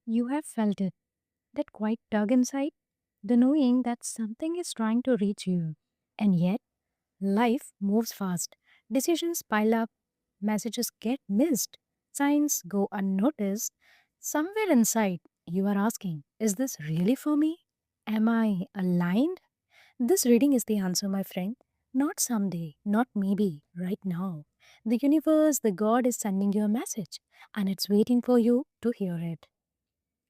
You have felt it, that quiet tug inside, the knowing that something is trying to reach you. And yet, life moves fast. Decisions pile up, messages get missed, signs go unnoticed. Somewhere inside, you are asking, is this really for me? Am I aligned? This reading is the answer, my friend. Not someday, not maybe, right now. The universe, the God is sending you a message, and it's waiting for you to hear it.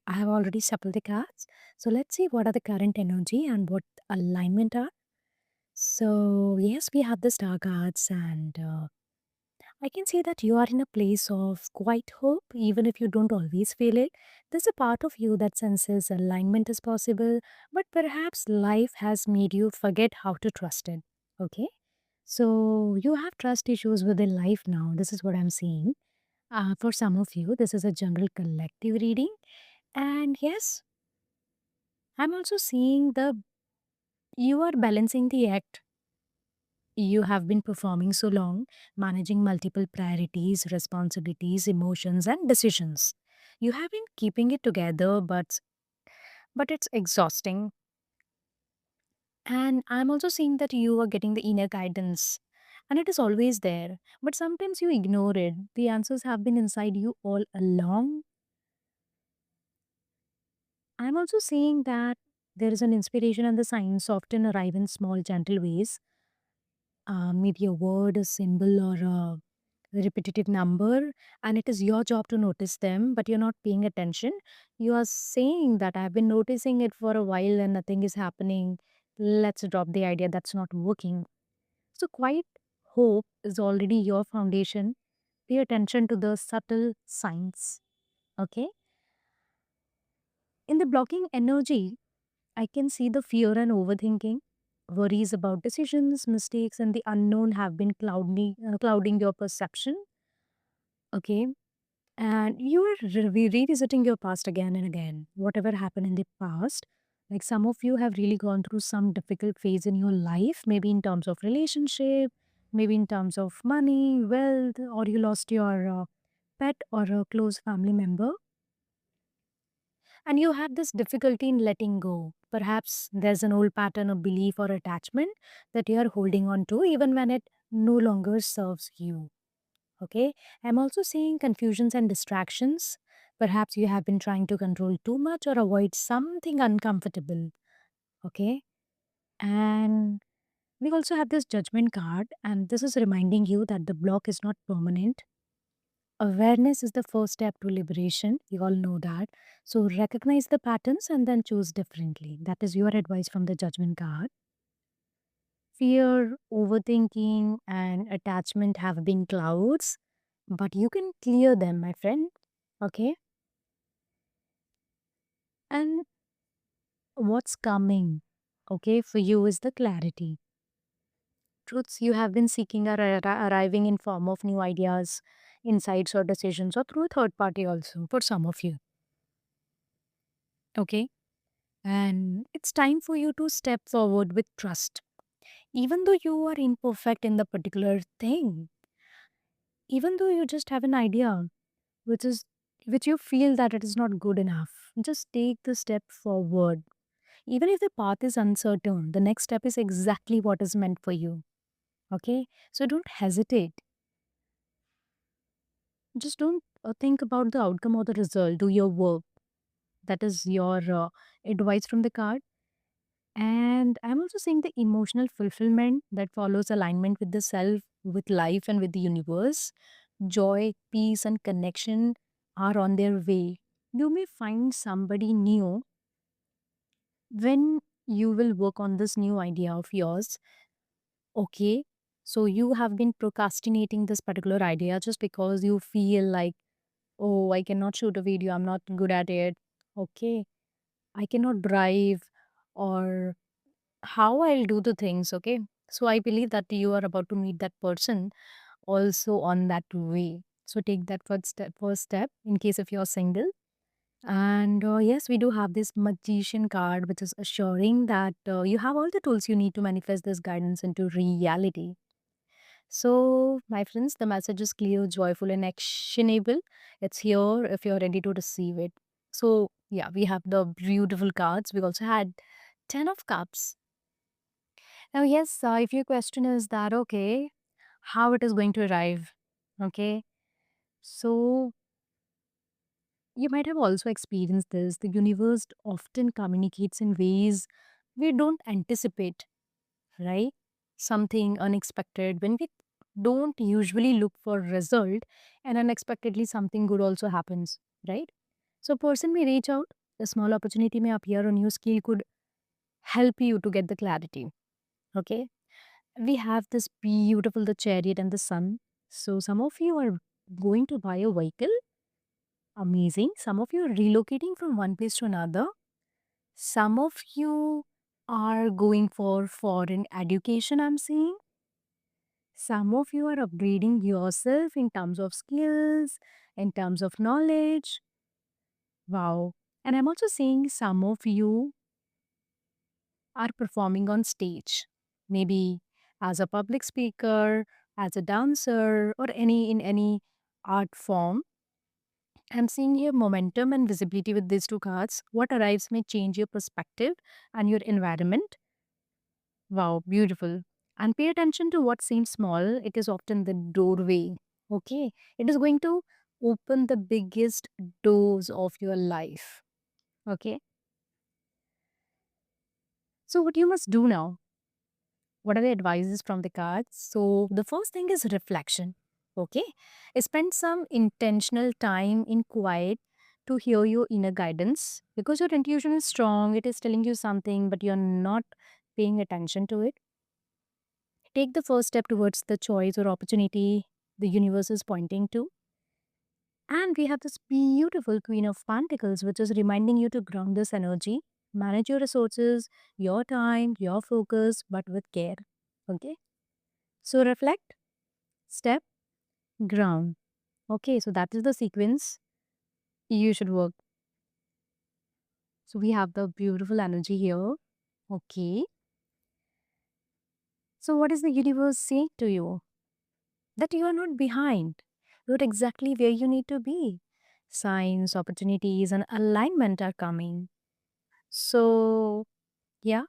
I have already shuffled the cards. So let's see what are the current energy and what alignment are. So yes, we have the star cards, and I can see that you are in a place of quiet hope, even if you don't always feel it. There's a part of you that senses alignment is possible, but perhaps life has made you forget how to trust it. Okay, so you have trust issues within life now. This is what I'm seeing. For some of you, this is a general collective reading, and yes, I'm also seeing the you are balancing the act. You have been performing so long, managing multiple priorities, responsibilities, emotions, and decisions. You have been keeping it together, but it's exhausting. And I'm also seeing that you are getting the inner guidance, and it is always there. But sometimes you ignore it. The answers have been inside you all along. I'm also seeing that there is an inspiration and the signs often arrive in small, gentle ways. Maybe a word, a symbol, or a repetitive number, and it is your job to notice them, but you're not paying attention. You are saying that I've been noticing it for a while and nothing is happening. Let's drop the idea that's not working. So, quiet hope is already your foundation. Pay attention to the subtle signs. Okay. In the blocking energy, I can see the fear and overthinking. Worries about decisions, mistakes, and the unknown have been clouding your perception. Okay. And you are revisiting your past again and again. Whatever happened in the past, like some of you have really gone through some difficult phase in your life, maybe in terms of relationship, maybe in terms of money, wealth, or you lost your pet or a close family member, and you had this difficulty in letting go. Perhaps there's an old pattern of belief or attachment that you are holding on to even when it no longer serves you. Okay. I'm also seeing confusions and distractions. Perhaps you have been trying to control too much or avoid something uncomfortable. Okay. And we also have this judgment card, and this is reminding you that the block is not permanent. Awareness is the first step to liberation. You all know that. So recognize the patterns and then choose differently. That is your advice from the judgment card. Fear, overthinking, and attachment have been clouds, but you can clear them, my friend. Okay. And what's coming, okay, for you is the clarity. Truths you have been seeking are arriving in form of new ideas, insights, or decisions, or through a third party also for some of you. Okay. And it's time for you to step forward with trust. Even though you are imperfect in the particular thing, even though you just have an idea, which is which you feel that it is not good enough, just take the step forward. Even if the path is uncertain, the next step is exactly what is meant for you. Okay? So don't hesitate. Just don't think about the outcome or the result. Do your work. That is your advice from the card. And I'm also seeing the emotional fulfillment that follows alignment with the self, with life, and with the universe. Joy, peace, and connection are on their way. You may find somebody new when you will work on this new idea of yours. Okay. So you have been procrastinating this particular idea just because you feel like, oh, I cannot shoot a video, I'm not good at it. Okay. I cannot drive, or how I'll do the things. Okay. So I believe that you are about to meet that person also on that way. So take that first step in case if you're single. And yes, we do have this magician card, which is assuring that you have all the tools you need to manifest this guidance into reality. So, my friends, the message is clear, joyful, and actionable. It's here if you're ready to receive it. So, yeah, we have the beautiful cards. We also had 10 of cups. Now, yes, if your question is that, okay, how it is going to arrive, okay, so you might have also experienced this. The universe often communicates in ways we don't anticipate, right? Something unexpected when we don't usually look for result, and unexpectedly something good also happens, right? So person may reach out, a small opportunity may appear, a new skill could help you to get the clarity. Okay. We have this beautiful the chariot and the sun. So some of you are going to buy a vehicle. Amazing. Some of you are relocating from one place to another. Some of you are going for foreign education, I'm seeing. Some of you are upgrading yourself in terms of skills, in terms of knowledge. Wow. And I'm also seeing some of you are performing on stage, maybe as a public speaker, as a dancer, or any art form. I'm seeing here momentum and visibility with these two cards. What arrives may change your perspective and your environment. Wow, beautiful. And pay attention to what seems small. It is often the doorway. Okay. It is going to open the biggest doors of your life. Okay. So, what you must do now? What are the advices from the cards? So, the first thing is reflection. Okay. Spend some intentional time in quiet to hear your inner guidance because your intuition is strong. It is telling you something, but you're not paying attention to it. Take the first step towards the choice or opportunity the universe is pointing to. And we have this beautiful Queen of Pentacles, which is reminding you to ground this energy, manage your resources, your time, your focus, but with care. Okay. So reflect, step, ground. Okay. So that is the sequence you should work. So we have the beautiful energy here. Okay. So what is the universe saying to you? That you are not behind. You're exactly where you need to be. Signs, opportunities, and alignment are coming. So, yeah,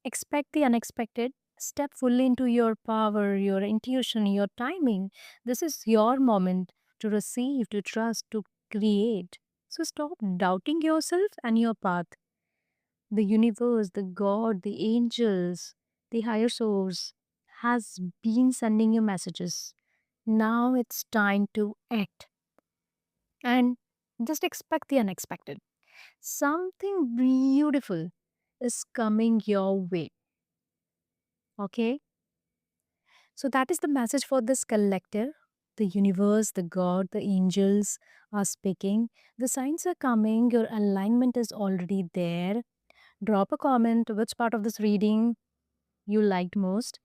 expect the unexpected. Step fully into your power, your intuition, your timing. This is your moment to receive, to trust, to create. So, stop doubting yourself and your path. The universe, the God, the angels, the higher source has been sending you messages. Now it's time to act and just expect the unexpected. Something beautiful is coming your way. Okay? So that is the message for this collective. The universe, the God, the angels are speaking. The signs are coming. Your alignment is already there. Drop a comment which part of this reading you liked most.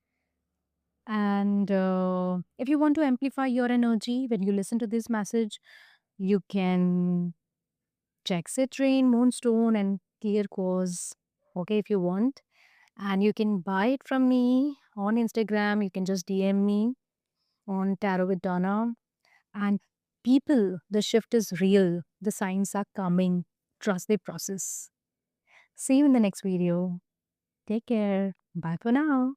And if you want to amplify your energy when you listen to this message, you can check Citrine, Moonstone, and Clear Cause. Okay, if you want. And you can buy it from me on Instagram. You can just DM me on Tarot with Donna. And people, the shift is real. The signs are coming. Trust the process. See you in the next video. Take care. Bye for now.